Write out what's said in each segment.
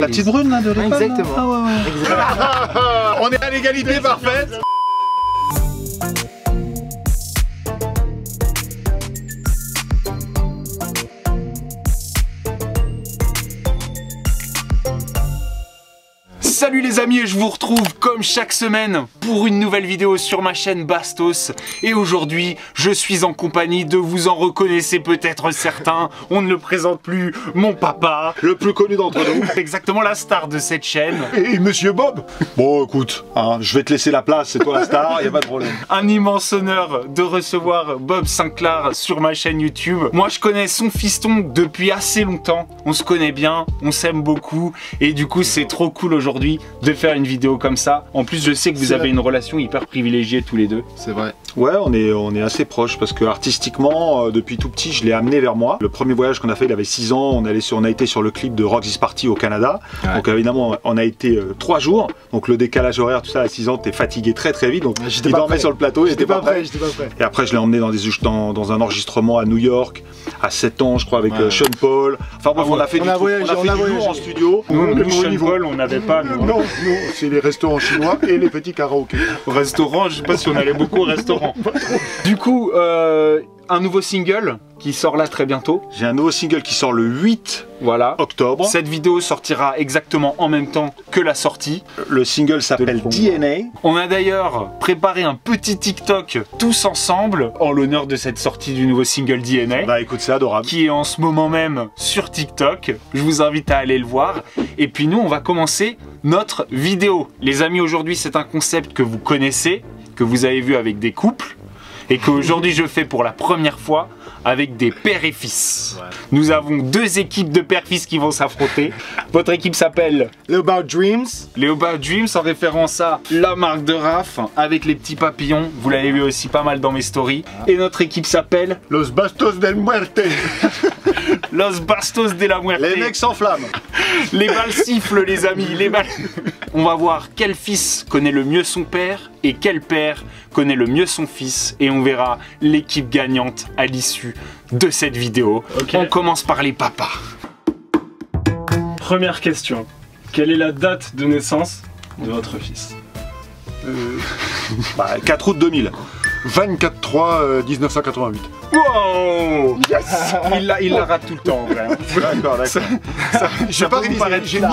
La petite brune là de l'école. Exactement. Ah ouais, ouais. Exactement. On est à l'égalité parfaite. Salut les amis, et je vous retrouve comme chaque semaine pour une nouvelle vidéo sur ma chaîne Bastos. Et aujourd'hui, je suis en compagnie de, vous en reconnaissez peut-être certains, on ne le présente plus, mon papa, le plus connu d'entre nous. exactement la star de cette chaîne. Et Monsieur Bob. Bon écoute, hein, je vais te laisser la place, c'est toi la star, y a pas de problème. Un immense honneur de recevoir Bob Sinclair sur ma chaîne YouTube. Moi je connais son fiston depuis assez longtemps, on se connaît bien, on s'aime beaucoup, et du coup c'est trop cool aujourd'hui de faire une vidéo comme ça. En plus je sais que vous avez une relation hyper privilégiée tous les deux. C'est vrai. Ouais, on est assez proches parce que artistiquement, depuis tout petit, je l'ai amené vers moi. Le premier voyage qu'on a fait, il avait 6 ans, on a été sur le clip de Rock This Party au Canada. Ouais. Donc évidemment, on a été 3 jours. Donc le décalage horaire, tout ça, à 6 ans, t'es fatigué très très vite. Donc il dormait sur le plateau, j'étais pas prêt. Et après, je l'ai emmené dans un enregistrement à New York, à 7 ans, je crois, avec Sean Paul. Enfin bref, on a fait du lourd en studio. Nous Sean Paul, on n'avait pas. Non, c'est les restaurants chinois et les petits karaokés. Au restaurant, je sais pas si on allait beaucoup au restaurant. Du coup, un nouveau single qui sort là très bientôt. J'ai un nouveau single qui sort le 8 octobre. Cette vidéo sortira exactement en même temps que la sortie. Le single s'appelle DNA. On a d'ailleurs préparé un petit TikTok tous ensemble en l'honneur de cette sortie du nouveau single DNA. Bah écoute, c'est adorable. Qui est en ce moment même sur TikTok. Je vous invite à aller le voir. Et puis nous, on va commencer notre vidéo. Les amis, aujourd'hui, c'est un concept que vous connaissez, que vous avez vu avec des couples, et qu'aujourd'hui je fais pour la première fois avec des pères et fils. Ouais. Nous avons 2 équipes de pères-fils qui vont s'affronter. Votre équipe s'appelle Leopard Dreams. Leopard Dreams, en référence à la marque de Raph avec les petits papillons. Vous l'avez vu aussi pas mal dans mes stories. Et notre équipe s'appelle Los Bastos del Muerte. Los Bastos de la Muerte. Les mecs s'enflamment. Les balles sifflent les amis, les balles. On va voir quel fils connaît le mieux son père et quel père connaît le mieux son fils, et on verra l'équipe gagnante à l'issue de cette vidéo. Okay. On commence par les papas. Première question. Quelle est la date de naissance de votre fils? 4 août 2000. 24/3/1988. Wow, yes. Il la rate tout le temps en vrai. D'accord, d'accord. J'ai pas révisé. Non,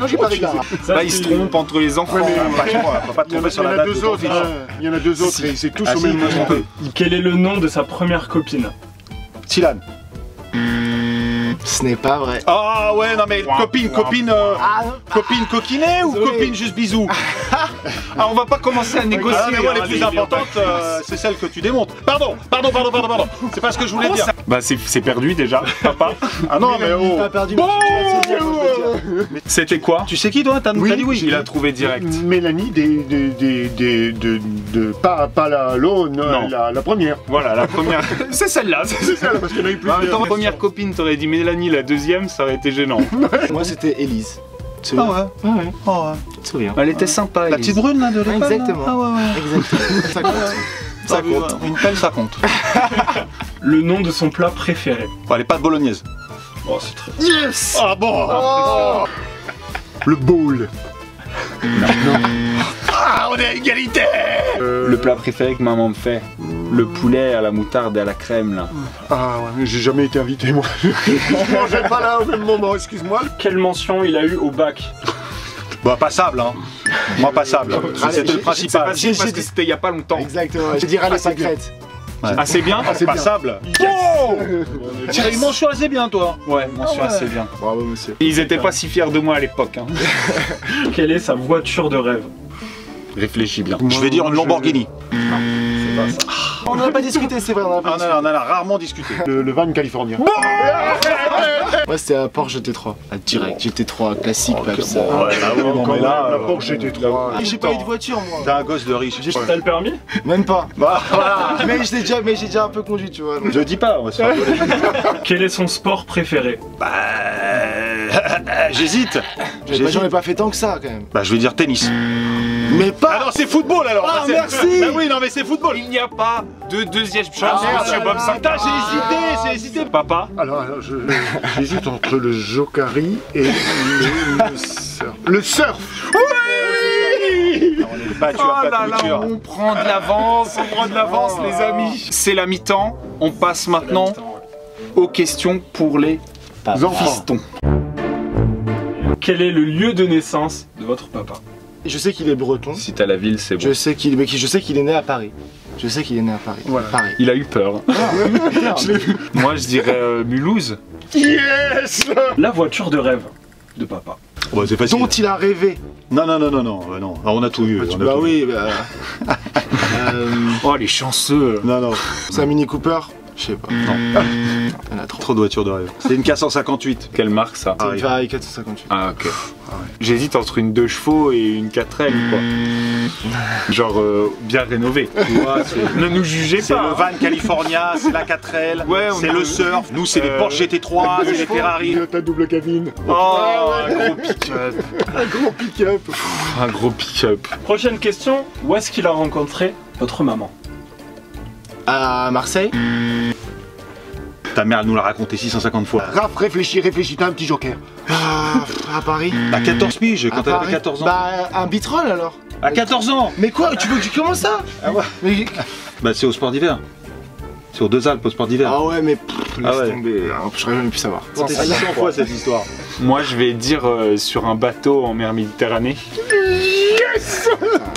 j'ai pas révisé. Là, il se trompe entre les enfants. Il y en a 2 autres et c'est tous au même moment. Quel est le nom de sa première copine? Tilan. Ce n'est pas vrai. Ah ouais, non mais copine coquinée ou copine juste bisous? Ah, on va pas commencer à négocier. Ah, mais moi, les plus importantes, c'est celle que tu démontres. Pardon. C'est pas ce que je voulais dire. Bah c'est perdu déjà, papa. Ah non, mais oh. Pas perdu. C'était quoi? Tu sais qui toi? T'as dit oui. Il a trouvé direct. Mélanie pas la première. Voilà, la première. C'est celle-là. C'est celle-là parce qu'il y en a eu plus. Ta première copine, t'aurais dit Mélanie, la deuxième, ça aurait été gênant. Moi c'était Élise. Ah ouais. Elle était sympa. La petite brune là de l'école. Exactement. Ah ouais. Exactement. Ça compte. Une pelle, ça compte. Le nom de son plat préféré? Les pâtes bolognaises. Oh, c'est très... Yes. Ah bon. Le bowl. Ah, on est à égalité. Le plat préféré que maman me fait, le poulet à la moutarde et à la crème là. Ah ouais, j'ai jamais été invité moi. Je mangeais pas là au même moment, excuse-moi. Quelle mention il a eu au bac? Bah passable hein. Moi passable. C'était le principal. Parce que c'était il y a pas longtemps. Exactement. Je dirais les secrètes. Ouais. Assez bien, assez passable. Oh, ils mention assez bien toi. Ouais, mention assez bien. Bravo monsieur. Ils étaient pas si fiers de moi à l'époque. Hein. Quelle est sa voiture de rêve? Réfléchis bien. Je vais dire une Lamborghini. C'est pas ça. On n'en a pas discuté, c'est vrai. On en a rarement discuté. Le van californien. Moi c'était un Porsche GT3. Direct, GT3 classique. Ça. Ouais, la Porsche GT3. J'ai pas eu de voiture moi. T'es un gosse de riche. T'as le permis? Même pas. Bah voilà. Mais j'ai déjà un peu conduit, tu vois. Je dis pas, on va se faire voler. Quel est son sport préféré? J'hésite. J'en ai pas fait tant que ça quand même. Bah je vais dire tennis. Mais pas. Ah non, c'est football alors. Ah, Bah, merci. Bah oui, non mais c'est football. Il n'y a pas de deuxième chance, merde, monsieur Bob Putain, Sinclair. j'ai hésité. Papa, Alors, j'hésite entre le Jokari et le surf. Le surf. On est battu oh à là plat de là, couture. on prend de l'avance, les amis. C'est la mi-temps. On passe maintenant aux questions pour les Enfants. fistons. Quel est le lieu de naissance de votre papa? Je sais qu'il est breton. Si t'as la ville, c'est bon. Je sais qu'il est né à Paris. Je sais qu'il est né à Paris. Voilà. Paris. Il a eu peur. Moi, je dirais Mulhouse. Yes. La voiture de rêve de papa. Bah, c'est facile. Dont il a rêvé. Non. Non. Ah, on a tout eu. on a Bah tout eu. oui, bah. Oh, les chanceux. Non. C'est un Mini Cooper. Je sais pas. Non. Il y en a trop. Trop de voitures de rêve. C'est une K158. Quelle marque ça? C'est une Ferrari 458. Ah, ok. J'hésite entre une 2 chevaux et une 4L, quoi. Genre bien rénové. Tu vois, ne nous jugez C'est pas. le van California, c'est la 4L, Ouais, on c'est a- le surf. Nous, c'est les Porsche GT3, c'est les Ferrari. Ta double cabine. Oh, un gros pick-up. Un gros pick-up. Un gros pick-up. Prochaine question, où est-ce qu'il a rencontré votre maman? À Marseille. Ta mère elle nous l'a raconté 650 fois. Raph, réfléchis, t'as un petit joker. À Paris. À 14 piges, À quand elle avait Paris. 14 ans. Bah, un bitrol alors. À 14 ans. Mais quoi, tu veux que je commence ça? Ah ouais. Mais... Bah c'est au sport d'hiver. C'est aux Deux Alpes, au sport d'hiver. Ah ouais, mais laisse Ah ouais. tomber. J'aurais jamais pu savoir. C'était 600 fois cette histoire. Moi, je vais dire sur un bateau en mer Méditerranée.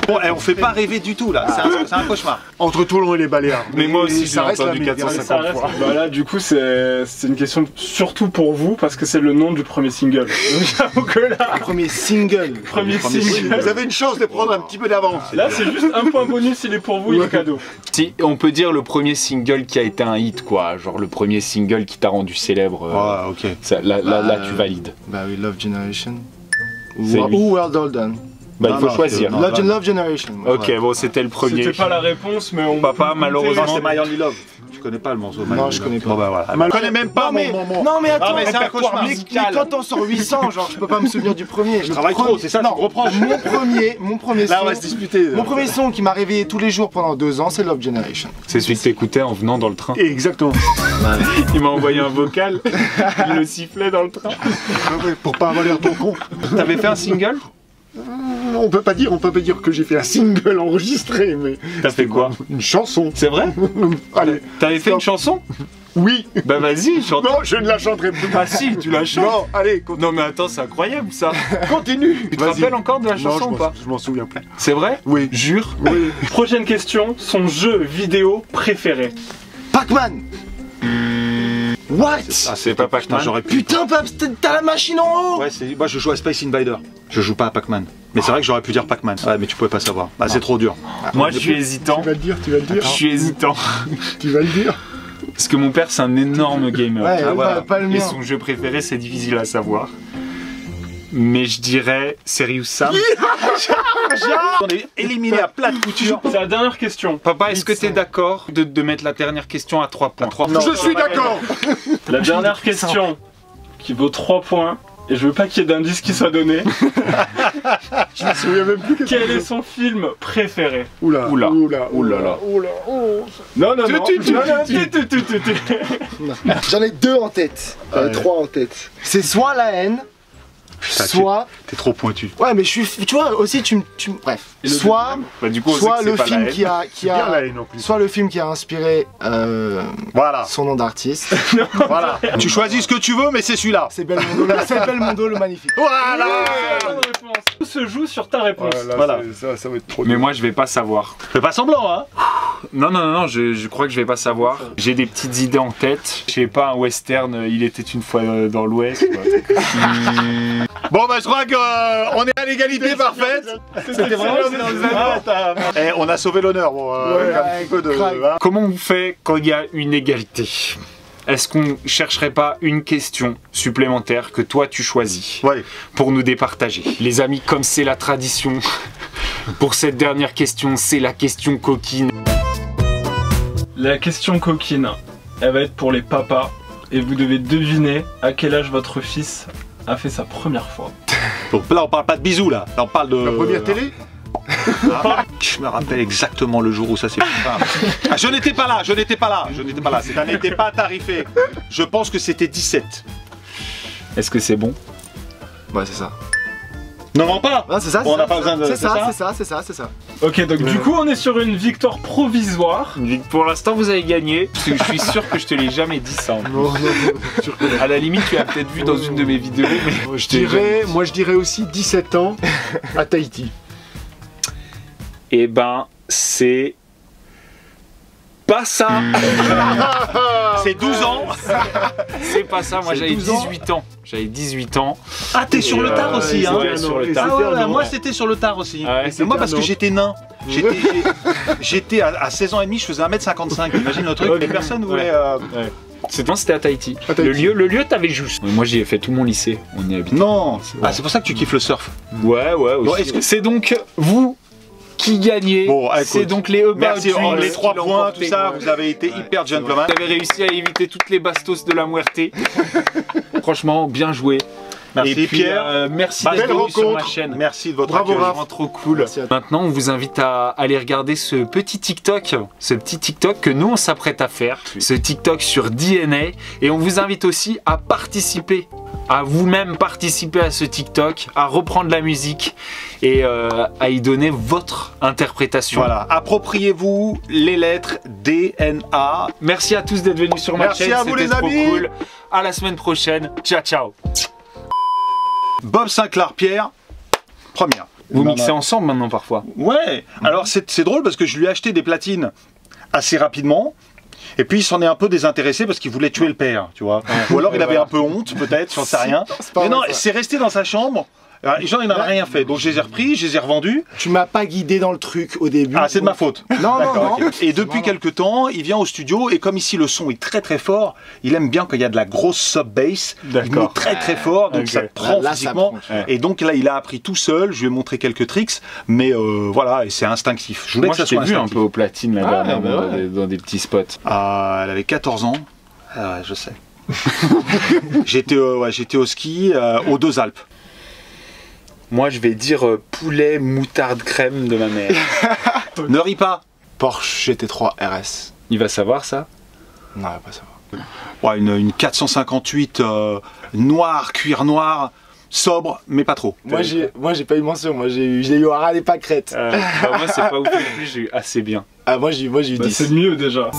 Bon, on fait pas rêver du tout là, c'est un cauchemar. Entre Toulon et les Baléares. Mais moi aussi, ça j'ai reste entendu la 450 Ça reste- bah là, du coup, c'est une question surtout pour vous parce que c'est le nom du premier single. Donc j'avoue que là, Premier single. premier single. Vous avez une chance de prendre un petit peu d'avance. Là, c'est juste un point bonus, il est pour vous, il est cadeau. Si, on peut dire le premier single qui a été un hit, quoi. Genre le premier single qui t'a rendu célèbre. Ah ok. Là, tu valides. Bah oui, Love Generation. C'est lui. Ou Well Done. Bah, il Non, faut non, choisir. non. Love Generation. moi. Ok, bon, c'était le premier. C'était pas la réponse, mais on. Papa, malheureusement, Non, c'est My Only Love. Tu connais pas le morceau My Non, Only je Love. connais pas. Bon bah voilà. Je connais même pas Non mais, mon. non mais attends, Non, mais c'est un répertoire cauchemar. musical. Mais quand t'en sors 800, genre je peux pas me souvenir du premier. Je travaille trop, c'est ça, tu te reproches. Mon premier Là son, on va se disputer. mon premier son qui m'a réveillé tous les jours pendant 2 ans, c'est Love Generation. C'est celui que t'écoutais en venant dans le train. Exactement. Il m'a envoyé un vocal, il le sifflait dans le train. Pour pas avaler ton con. T'avais fait un single? On peut pas dire que j'ai fait un single enregistré, mais T'as fait quoi? une chanson. C'est vrai? Allez. T'avais fait une chanson? Oui. Bah vas-y, chante. Non, je ne la chanterai plus. Ah si, tu la chantes. Non, allez, continue. Non mais attends, c'est incroyable ça. Continue. Tu te rappelles encore de la chanson ou pas? Je m'en souviens plus. C'est vrai? Oui. Jure. Oui. Prochaine question, son jeu vidéo préféré. Pac-Man. What? Ah c'est pas Pac-Man. J'aurais pu. Putain, Paps, t'as la machine en haut. Ouais, moi je joue à Space Invader. Je joue pas à Pac-Man. Mais c'est vrai que j'aurais pu dire Pac-Man. Ouais, mais tu pouvais pas savoir. Ah, c'est trop dur. Moi je suis hésitant. Tu vas le dire, tu vas le dire. Je suis hésitant. Tu vas le dire. Parce que mon père c'est un énorme gamer. Ouais, Ah, voilà. pas le Et mien. son jeu préféré c'est difficile à savoir. Mais je dirais Serious Sam. On est éliminé à plat de couture. C'est la dernière question. Papa, est-ce que t'es d'accord de mettre la dernière question à 3 points? Je suis d'accord. La dernière question qui vaut 3 points. Et je veux pas qu'il y ait d'indice qui soit donné. Je me souviens même plus. Quel est son film préféré? Oula. Oula. Oula. Oula là. Oula. Oh. Non, non, non. J'en ai 2 en tête. J'en ai 3 en tête. C'est soit la haine, Putain, soit. T'es trop pointu. Ouais, mais je suis. Tu vois, aussi, bref. Et le Soit. Bah du coup on Soit sait que le c'est pas la film haine. qui a. Bien la haine en plus. Soit le film qui a inspiré Voilà. son nom d'artiste. Voilà. Tu choisis ce que tu veux, mais c'est celui-là. C'est Belmondo le magnifique. Voilà. Bonne réponse. Tout se joue sur ta réponse. Voilà, Voilà. ça va être trop Mais dur. moi je vais pas savoir. Fais pas semblant, hein. Non, je crois que je vais pas savoir. J'ai des petites idées en tête. Je sais pas, un western, il était une fois dans l'Ouest. quoi. Bon, bah, je crois qu'on est à l'égalité parfaite. C'était vraiment Eh, on a sauvé l'honneur. Bon, un petit peu de. hein. Comment on fait quand il y a une égalité? Est-ce qu'on chercherait pas une question supplémentaire que toi tu choisis Ouais. pour nous départager? Les amis, comme c'est la tradition, pour cette dernière question, c'est la question coquine. La question coquine, elle va être pour les papas. Et vous devez deviner à quel âge votre fils a fait sa première fois. Donc là, on parle pas de bisous, là. Là, on parle de. La première télé. Je me rappelle exactement le jour où ça s'est fait. Ah, je n'étais pas là. Ça n'était pas tarifé. Je pense que c'était 17. Est-ce que c'est bon? Ouais, c'est ça. Non, pas. Non, c'est ça. On n'a pas besoin de. C'est ça. Ok, donc du coup, on est sur une victoire provisoire. Pour l'instant, vous avez gagné. Parce que je suis sûr que je te l'ai jamais dit ça. En plus. Non, sûr que non. À la limite, tu l'as peut-être vu dans une de mes vidéos. Mais Je dirais aussi 17 ans à Tahiti. Eh ben, c'est pas ça. C'est 12 ans. C'est pas ça. Moi, C'est j'avais 12 ans. 18 ans. J'avais 18 ans. Ah, t'es sur le tard aussi, hein. Ouais, sur le tard. Ah ouais, moi c'était sur le tard aussi. Ah ouais, Mais c'était moi parce un que an. j'étais nain. J'étais à 16 ans et demi, je faisais 1m55. Imagine le truc, les personnes voulaient. C'était à Tahiti. À Tahiti. Le lieu t'avais juste. Moi, j'y ai fait tout mon lycée. On y habite. Non. Ah, c'est pour ça que tu kiffes le surf. Ouais, aussi. Bon, est-ce que- C'est donc vous qui gagnez. Bon, écoute, c'est donc les About Merci, Dreams les 3 qui l'ont points, porté. tout ça, vous avez été hyper gentleman. Vous avez réussi à éviter toutes les bastos de la Muerte. Franchement, bien joué. Merci Et puis, Pierre. merci Bah, d'être belle venu sur ma rencontre. chaîne. Merci de votre Bravo, accueil. Raph. Vraiment trop cool. Merci à toi. Maintenant, on vous invite à aller regarder ce petit TikTok que nous on s'apprête à faire, ce TikTok sur DNA, et on vous invite aussi à participer, à vous-même participer à ce TikTok, à reprendre la musique et à y donner votre interprétation. Voilà, appropriez-vous les lettres DNA. Merci à tous d'être venus sur ma Merci chaîne, à vous, c'était les trop amis. cool. À la semaine prochaine. Ciao ciao. Bob Sinclair Pierre, première. Vous Non, mixez non. ensemble maintenant parfois. Ouais, alors c'est drôle parce que je lui ai acheté des platines assez rapidement. Et puis il s'en est un peu désintéressé parce qu'il voulait tuer le père, tu vois. Ou alors il avait un peu honte, peut-être, j'en sais rien. pas Mais vrai, non, ça. c'est resté dans sa chambre. Alors, les gens, ils n'en ont rien fait. Donc je les ai repris, je les ai revendus. Tu m'as pas guidé dans le truc au début. Ah, c'est de ma faute. Non, D'accord, non. ok. Et depuis quelques temps, il vient au studio et comme ici le son est très très fort, il aime bien quand il y a de la grosse sub-bass. Il D'accord. met très très fort, donc Ok. ça te prend Là, ça physiquement. prend. Ouais. Et donc là, il a appris tout seul. Je lui ai montré quelques tricks, mais voilà, et c'est instinctif. Je voulais Moi que je ça t'ai soit vu un instinctif. peu au platine la Ah, dernière bah ouais. dans des petits spots. Ah, elle avait 14 ans. Ah ouais, je sais. J'étais au ski aux Deux Alpes. Moi, je vais dire poulet moutarde crème de ma mère. Ne ris pas. Porsche GT3 RS. Il va savoir ça. Non, il va pas savoir. Ouais, une 458 noire, cuir noir, sobre, mais pas trop. Moi, j'ai pas eu mention. Moi, j'ai eu au ras des pâquerettes. Moi, c'est pas ouf non plus, j'ai eu assez bien. Ah, moi, j'ai eu Bah, 10. c'est mieux déjà.